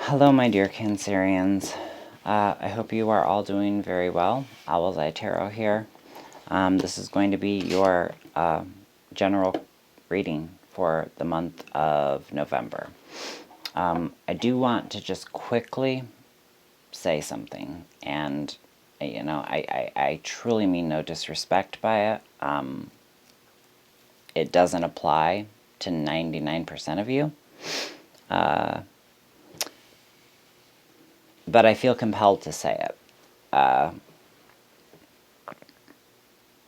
Hello, my dear Cancerians. I hope you are all doing very well. Owlets Tarot here. This is going to be your general reading for the month of November. I do want to just quickly say something, and I truly mean no disrespect by it. It doesn't apply to 99% of you. But I feel compelled to say it.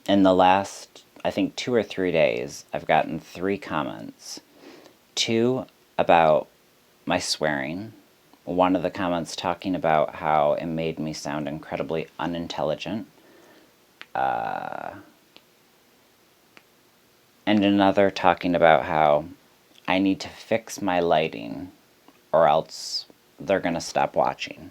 In the last, I think, 2 or 3 days, I've gotten 3 comments. 2 about my swearing. One of the comments talking about how it made me sound incredibly unintelligent. And another talking about how I need to fix my lighting or else they're going to stop watching.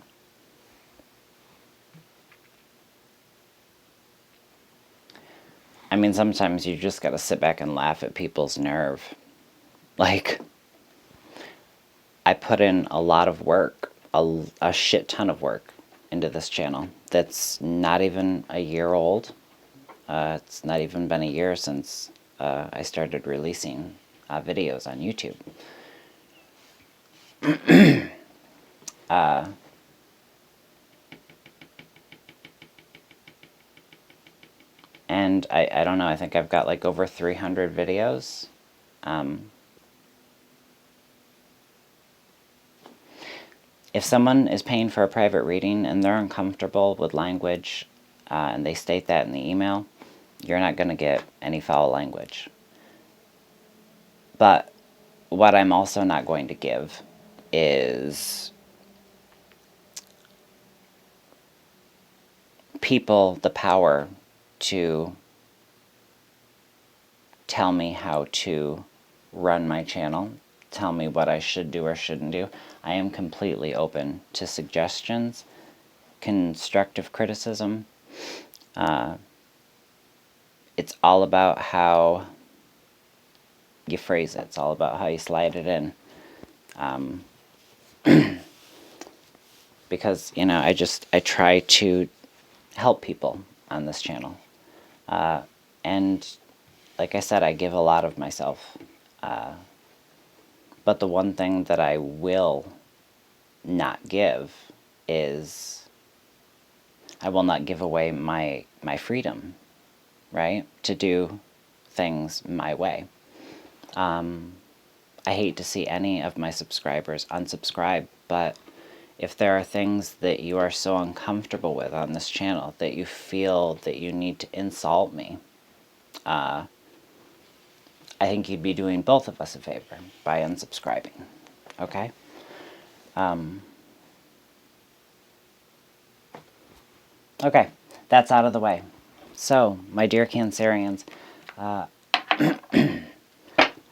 I mean, sometimes you just gotta sit back and laugh at people's nerve. Like, I put in a lot of work, a shit ton of work into this channel that's not even a year old. It's not even been a year since I started releasing videos on YouTube. And I don't know, I think I've got like over 300 videos. If someone is paying for a private reading and they're uncomfortable with language and they state that in the email, you're not going to get any foul language. But what I'm also not going to give is people the power to tell me how to run my channel, tell me what I should do or shouldn't do. I am completely open to suggestions, constructive criticism. It's all about how you phrase it. It's all about how you slide it in. Because, you know, I try to help people on this channel. And like I said, I give a lot of myself. But the one thing that I will not give is I will not give away my freedom, right? To do things my way. I hate to see any of my subscribers unsubscribe, but if there are things that you are so uncomfortable with on this channel that you feel that you need to insult me, I think you'd be doing both of us a favor by unsubscribing, okay? Okay, that's out of the way. So, my dear Cancerians, I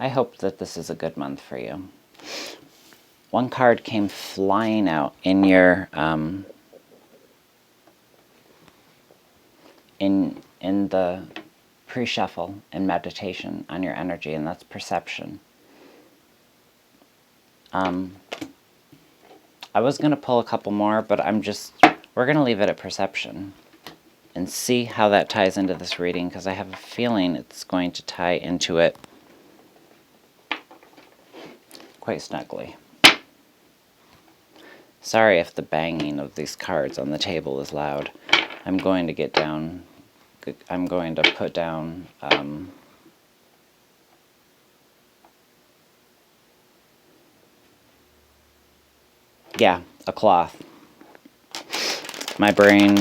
hope that this is a good month for you. One card came flying out in your, in the pre-shuffle and meditation on your energy, and that's perception. I was going to pull a couple more, but we're going to leave it at perception and see how that ties into this reading, because I have a feeling it's going to tie into it quite snugly. Sorry if the banging of these cards on the table is loud. I'm going to put down, yeah, a cloth. My brain,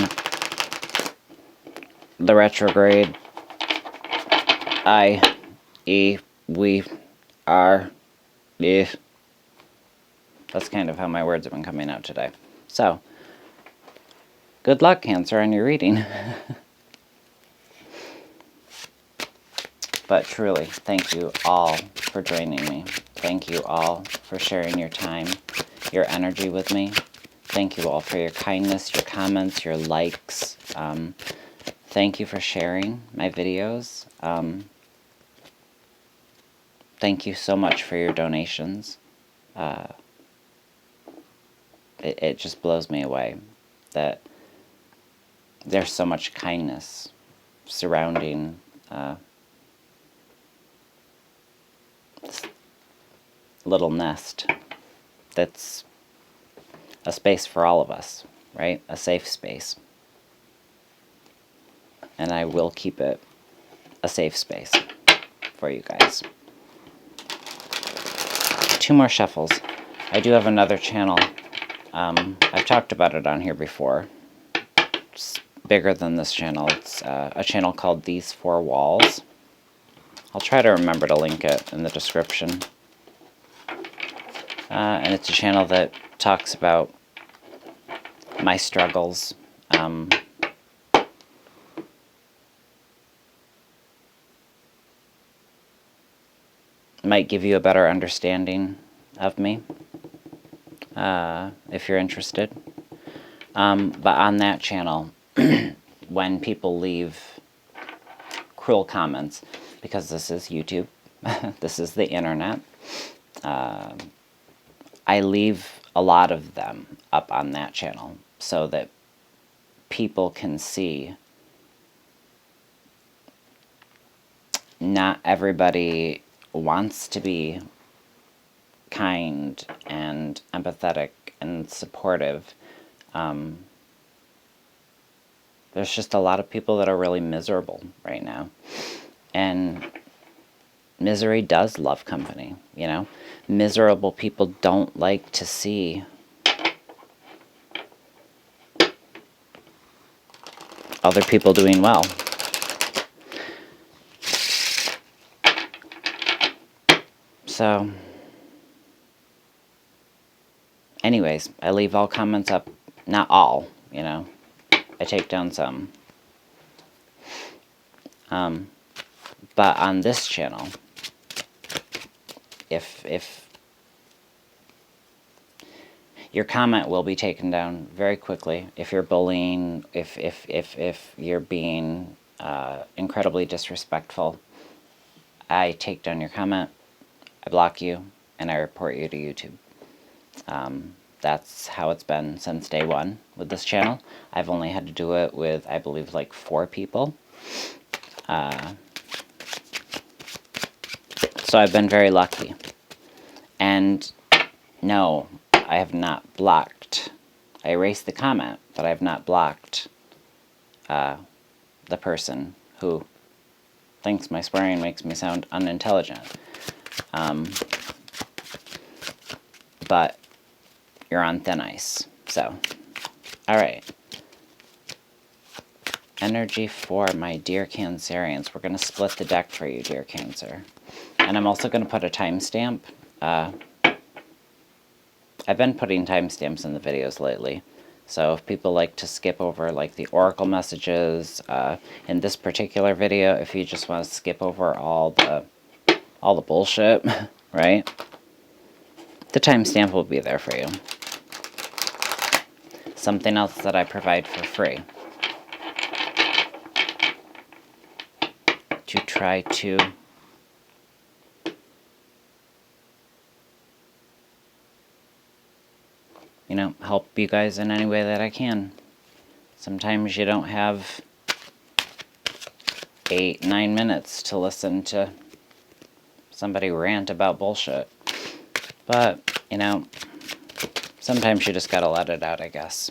the retrograde, we are, if. That's kind of how my words have been coming out today. So, good luck, Cancer, on your reading. But truly, thank you all for joining me. Thank you all for sharing your time, your energy with me. Thank you all for your kindness, your comments, your likes. Thank you for sharing my videos. Thank you so much for your donations. it just blows me away that there's so much kindness surrounding this little nest that's a space for all of us, right? A safe space. And I will keep it a safe space for you guys. 2 more shuffles. I do have another channel. I've talked about it on here before. It's bigger than this channel. It's a channel called These 4 Walls. I'll try to remember to link it in the description. And it's a channel that talks about my struggles. Might give you a better understanding of me, if you're interested. But on that channel, when people leave cruel comments, because this is YouTube, this is the internet, I leave a lot of them up on that channel so that people can see not everybody wants to be kind and empathetic and supportive. There's just a lot of people that are really miserable right now. And misery does love company, you know? Miserable people don't like to see other people doing well. So, anyways, I leave all comments up. Not all, you know. I take down some. But on this channel, if your comment will be taken down very quickly, if you're bullying, if you're being incredibly disrespectful, I take down your comment, I block you, and I report you to YouTube. That's how it's been since day one with this channel. I've only had to do it with, I believe, like 4 people. So I've been very lucky. And no, I have not blocked. I erased the comment, but I have not blocked the person who thinks my swearing makes me sound unintelligent. But you're on thin ice. So, alright. Energy for my dear Cancerians. We're going to split the deck for you, dear Cancer. And I'm also going to put a timestamp. I've been putting timestamps in the videos lately. So if people like to skip over like the oracle messages, in this particular video, if you just want to skip over all the bullshit, right? The timestamp will be there for you. Something else that I provide for free. To try to help you guys in any way that I can. Sometimes you don't have 8-9 minutes to listen to somebody rant about bullshit. But, sometimes you just gotta let it out, I guess.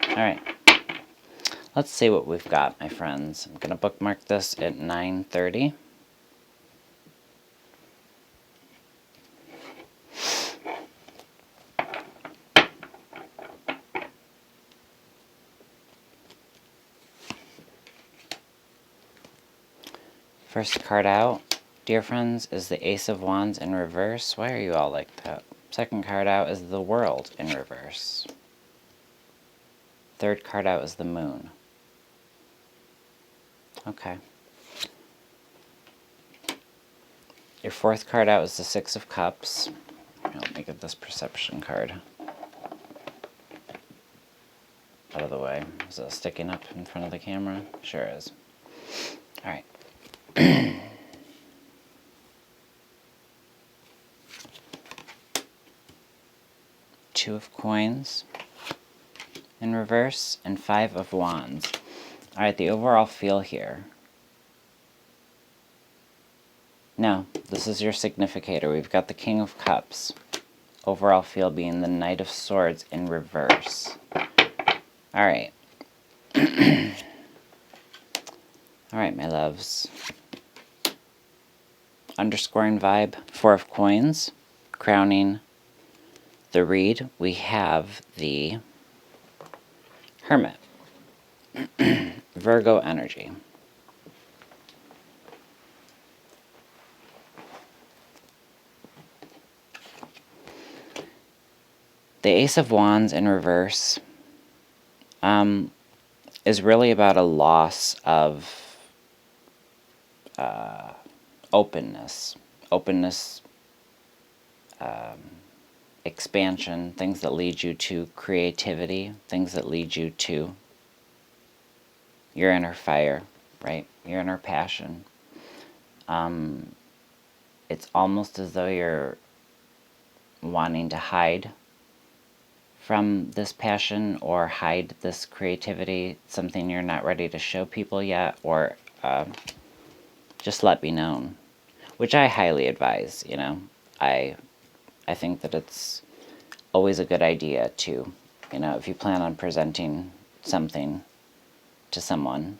Alright, let's see what we've got, my friends. I'm going to bookmark this at 9:30. First card out, dear friends, is the Ace of Wands in reverse. Why are you all like that? Second card out is the World in reverse. Third card out is the Moon. Okay. Your fourth card out is the Six of Cups. Let me get this perception card out of the way. Is it sticking up in front of the camera? Sure is. All right. Two of Coins in reverse and Five of Wands. All right, the overall feel here. No, this is your significator. We've got the King of Cups. Overall feel being the Knight of Swords in reverse. All right. All right, my loves. Underscoring vibe, Four of Coins. Crowning the read, we have the Hermit. Virgo energy. The Ace of Wands in reverse is really about a loss of openness. Openness, expansion, things that lead you to creativity, things that lead you to your inner fire, right? Your inner passion. It's almost as though you're wanting to hide from this passion or hide this creativity, something you're not ready to show people yet, or just let be known, which I highly advise. I think that it's always a good idea to, if you plan on presenting something to someone,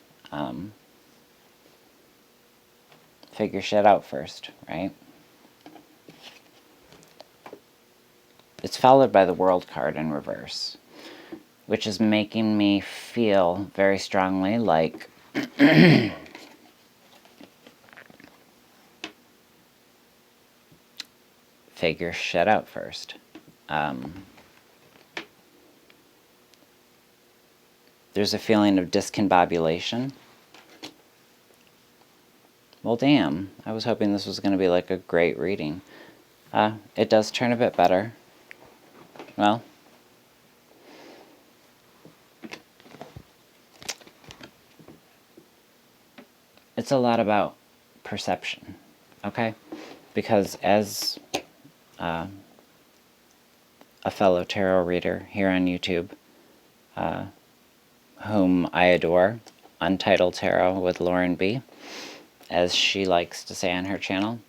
figure shit out first, right? It's followed by the World card in reverse, which is making me feel very strongly like figure shit out first. There's a feeling of discombobulation. Well, damn. I was hoping this was going to be like a great reading. It does turn a bit better. Well, it's a lot about perception, okay? Because as a fellow tarot reader here on YouTube, whom I adore, Untitled Tarot with Lauren B., as she likes to say on her channel,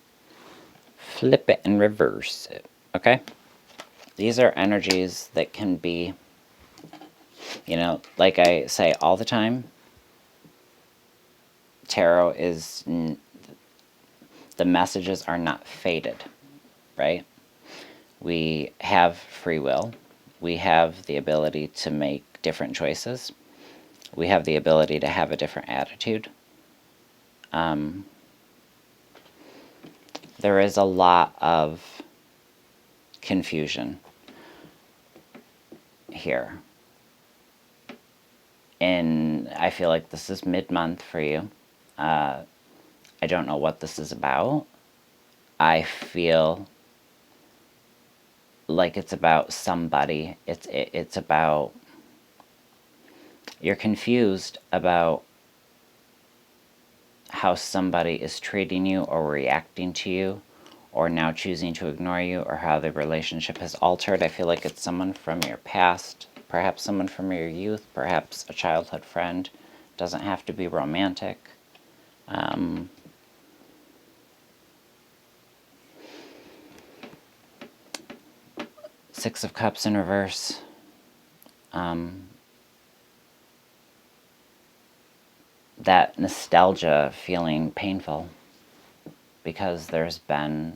flip it and reverse it, okay? These are energies that can be, like I say all the time, tarot is, the messages are not fated, right? We have free will. We have the ability to make different choices. We have the ability to have a different attitude. There is a lot of confusion here. And I feel like this is mid-month for you. I don't know what this is about. I feel like it's about somebody. It's about, you're confused about how somebody is treating you or reacting to you, or now choosing to ignore you, or how the relationship has altered. I feel like it's someone from your past, perhaps someone from your youth, perhaps a childhood friend. Doesn't have to be romantic. Six of Cups in reverse. That nostalgia feeling painful because there's been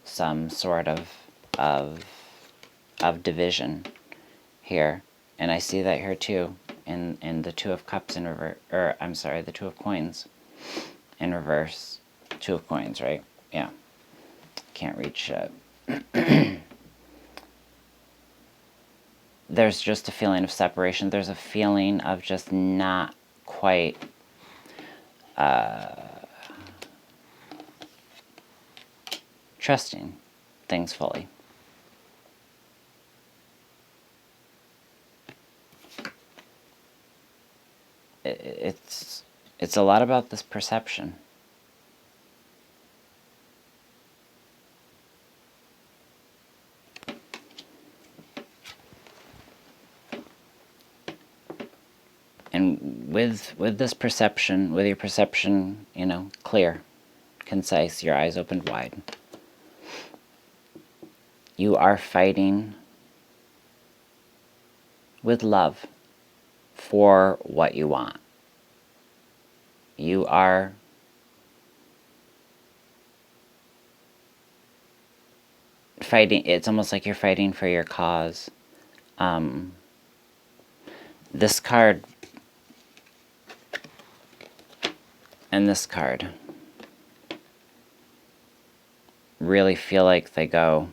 some sort of division here, and I see that here too in the Two of Cups in reverse, or I'm sorry, the Two of Coins in reverse. Two of Coins, right? Yeah. Can't read shit. There's just a feeling of separation. There's a feeling of just not quite trusting things fully. It's a lot about this perception. And with this perception, with your perception, clear, concise, your eyes opened wide, you are fighting with love for what you want. You are fighting, it's almost like you're fighting for your cause. This card and this card really feel like they go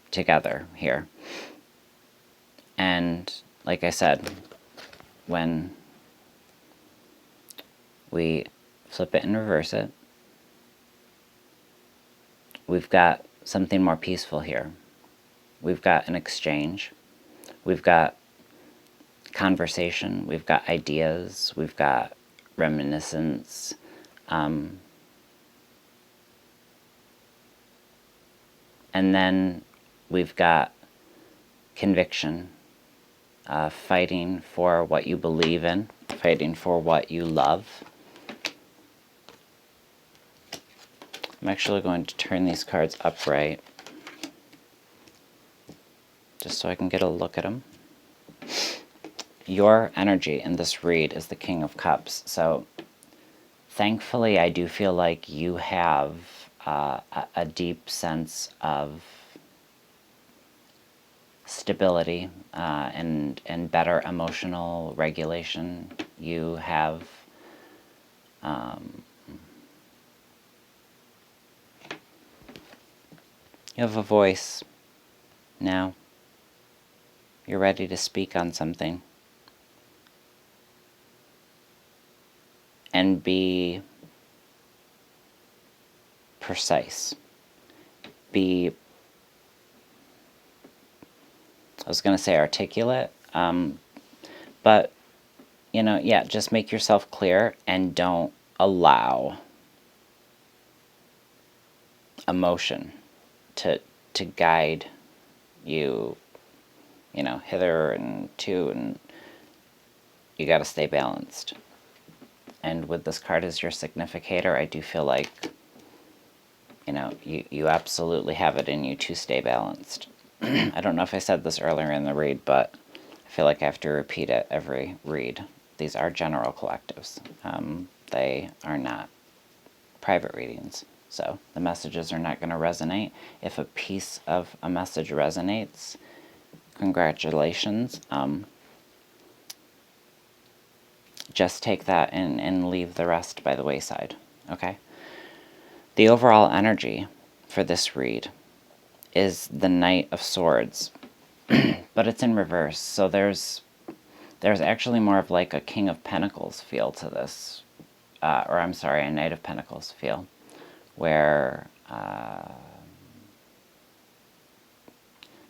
together here. And like I said, when we flip it and reverse it, we've got something more peaceful here. We've got an exchange. We've got conversation. We've got ideas. We've got reminiscence. And then we've got conviction, fighting for what you believe in, fighting for what you love. I'm actually going to turn these cards upright just so I can get a look at them. Your energy in this read is the King of Cups, so thankfully I do feel like you have a deep sense of stability and better emotional regulation. You have a voice now. You're ready to speak on something and be precise. I was going to say articulate, but, just make yourself clear and don't allow emotion to guide you, hither and to, and you got to stay balanced. And with this card as your significator, I do feel like, you absolutely have it in you to stay balanced. I don't know if I said this earlier in the read, but I feel like I have to repeat it every read. These are general collectives. They are not private readings. So the messages are not going to resonate. If a piece of a message resonates, congratulations. Just take that and leave the rest by the wayside, okay? The overall energy for this read is the Knight of Swords, but it's in reverse, so there's actually more of like a King of Pentacles feel to this, or I'm sorry, a Knight of Pentacles feel, where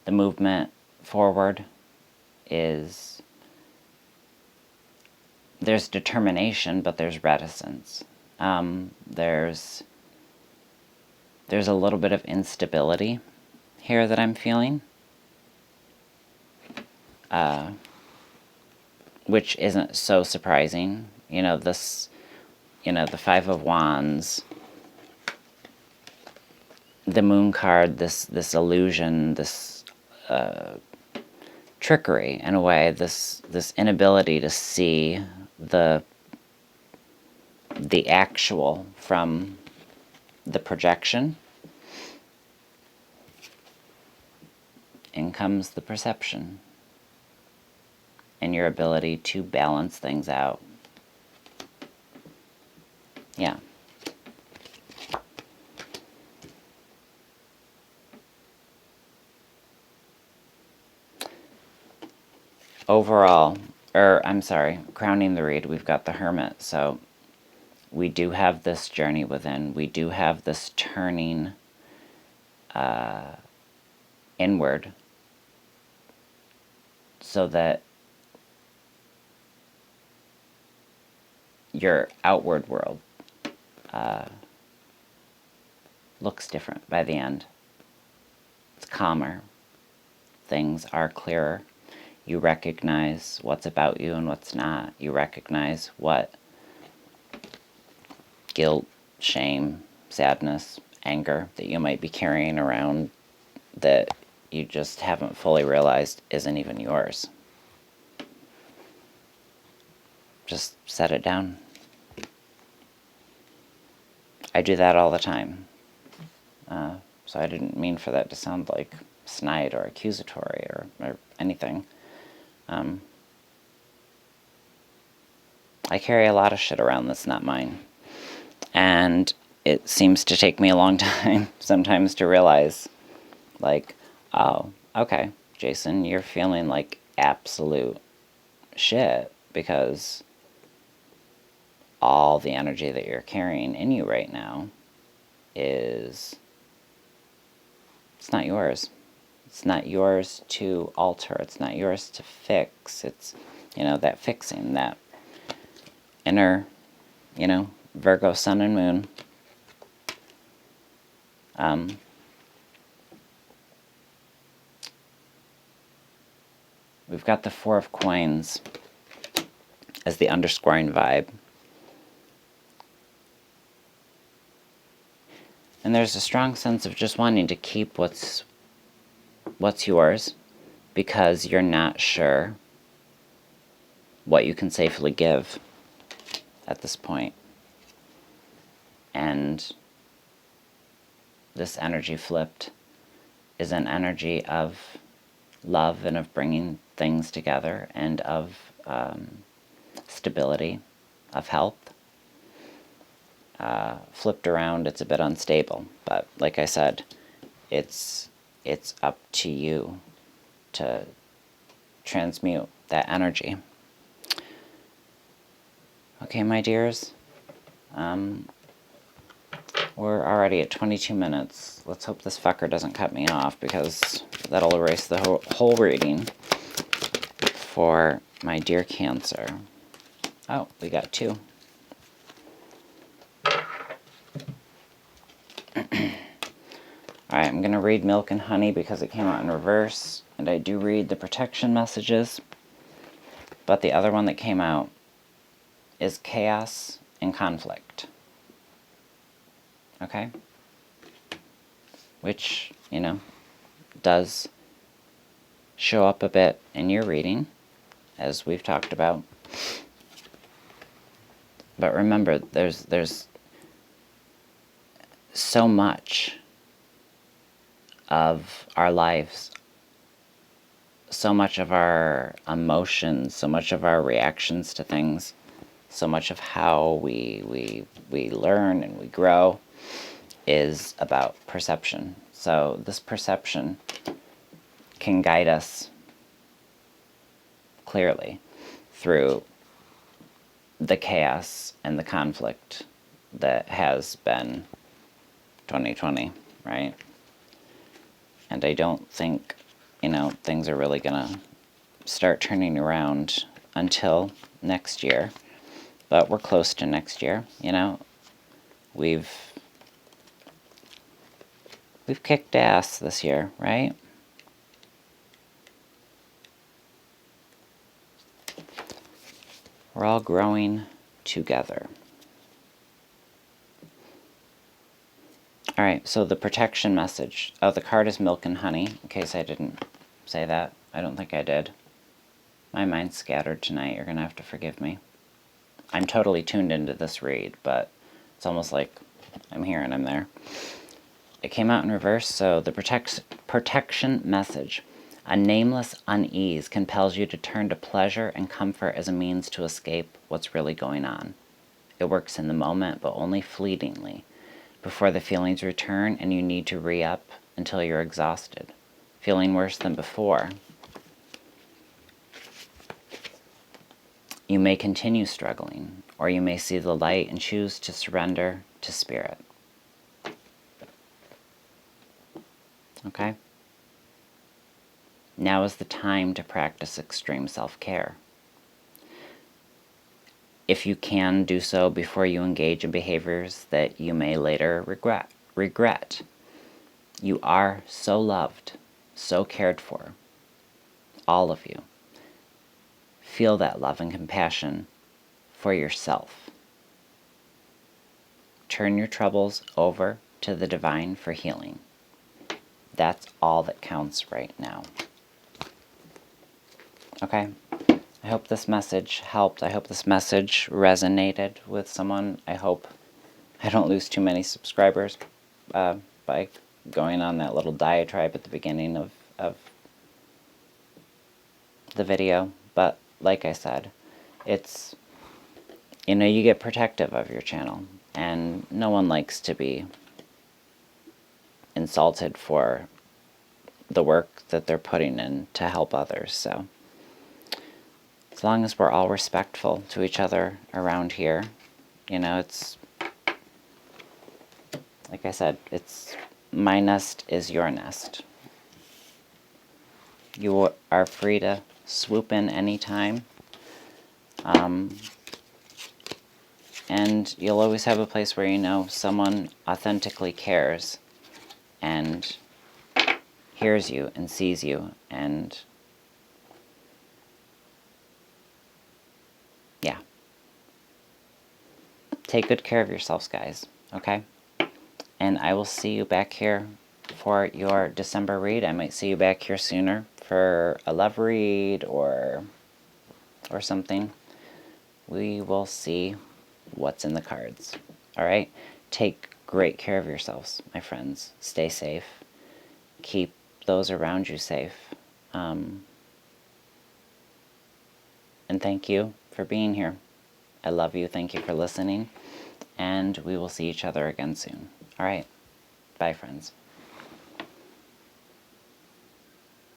the movement forward is, there's determination, but there's reticence. There's a little bit of instability here that I'm feeling, which isn't so surprising. The Five of Wands, the Moon card, this illusion, this trickery in a way, this inability to see the actual from the projection. In comes the perception and your ability to balance things out. Yeah. Overall, crowning the read, we've got the Hermit. So we do have this journey within. We do have this turning inward so that your outward world looks different by the end. It's calmer. Things are clearer. You recognize what's about you and what's not. You recognize what guilt, shame, sadness, anger that you might be carrying around that you just haven't fully realized isn't even yours. Just set it down. I do that all the time. So I didn't mean for that to sound like snide or accusatory or anything. I carry a lot of shit around that's not mine. And it seems to take me a long time sometimes to realize, like, oh, okay, Jason, you're feeling like absolute shit because all the energy that you're carrying in you right now it's not yours. It's not yours to alter. It's not yours to fix. It's, that fixing, that inner, Virgo sun and moon. We've got the Four of Coins as the underscoring vibe. And there's a strong sense of just wanting to keep what's yours because you're not sure what you can safely give at this point. And this energy flipped is an energy of love and of bringing things together and of stability, of health. Flipped around, it's a bit unstable, but like I said, it's up to you to transmute that energy. Okay, my dears, we're already at 22 minutes. Let's hope this fucker doesn't cut me off because that'll erase the whole reading for my dear Cancer. Oh, we got 2. Alright, I'm going to read Milk and Honey because it came out in reverse, and I do read the protection messages, but the other one that came out is Chaos and Conflict. Okay? Which, does show up a bit in your reading, as we've talked about. But remember, there's so much of our lives, so much of our emotions, so much of our reactions to things, so much of how we learn and we grow is about perception. So this perception can guide us clearly through the chaos and the conflict that has been 2020, right? And I don't think, things are really going to start turning around until next year. But we're close to next year, We've kicked ass this year, right? We're all growing together. Alright, so the protection message. Oh, the card is Milk and Honey, in case I didn't say that. I don't think I did. My mind's scattered tonight. You're going to have to forgive me. I'm totally tuned into this read, but it's almost like I'm here and I'm there. It came out in reverse, so the protection message. A nameless unease compels you to turn to pleasure and comfort as a means to escape what's really going on. It works in the moment, but only fleetingly, before the feelings return and you need to re-up until you're exhausted, feeling worse than before. You may continue struggling, or you may see the light and choose to surrender to spirit. Okay? Now is the time to practice extreme self-care. If you can, do so before you engage in behaviors that you may later regret. You are so loved, so cared for, all of you. Feel that love and compassion for yourself. Turn your troubles over to the divine for healing. That's all that counts right now. Okay? I hope this message helped. I hope this message resonated with someone. I hope I don't lose too many subscribers by going on that little diatribe at the beginning of the video. But like I said, it's, you get protective of your channel, and no one likes to be insulted for the work that they're putting in to help others. So as long as we're all respectful to each other around here, it's, like I said, it's my nest is your nest. You are free to swoop in anytime. And you'll always have a place where someone authentically cares and hears you and sees you, and yeah. Take good care of yourselves, guys, okay? And I will see you back here for your December read. I might see you back here sooner for a love read or something. We will see what's in the cards. All right? Take great care of yourselves, my friends. Stay safe. Keep those around you safe. And thank you for being here. I love you. Thank you for listening. And we will see each other again soon. All right. Bye, friends.